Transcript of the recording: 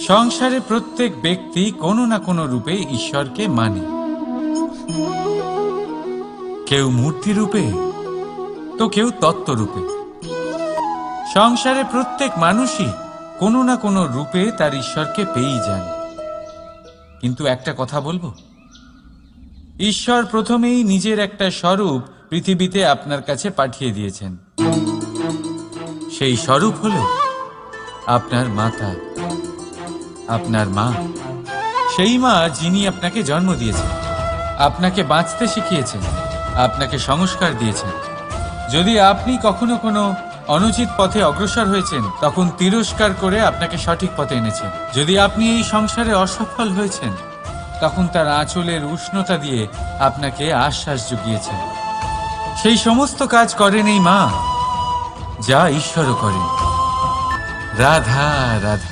সংসারে প্রত্যেক ব্যক্তি কোনো না কোনো রূপে ঈশ্বরকে মানে। কেউ মূর্তি রূপে, তো কেউ তত্ত্ব রূপে। সংসারে প্রত্যেক মানুষই কোনো না কোনো রূপে তার ঈশ্বরকে পেয়েই যান। কিন্তু একটা কথা বলবো, ঈশ্বর প্রথমেই নিজের একটা স্বরূপ পৃথিবীতে আপনার কাছে পাঠিয়ে দিয়েছেন। সেই স্বরূপ হলো আপনার মাতা, আপনার মা। সেই মা যিনি আপনাকে জন্ম দিয়েছেন, আপনাকে বাঁচতে শিখিয়েছেন, আপনাকে সংস্কার দিয়েছেন। যদি আপনি কখনো কোনো অনুচিত পথে অগ্রসর হয়েছেন, তখন তিরস্কার করে আপনাকে সঠিক পথে এনেছেন। যদি আপনি এই সংসারে অসফল হয়েছেন, তখন তার আঁচলের উষ্ণতা দিয়ে আপনাকে আশ্বাস জুগিয়েছেন। সেই সমস্ত কাজ করেন এই মা, যা ঈশ্বরও করেন। রাধা রাধা।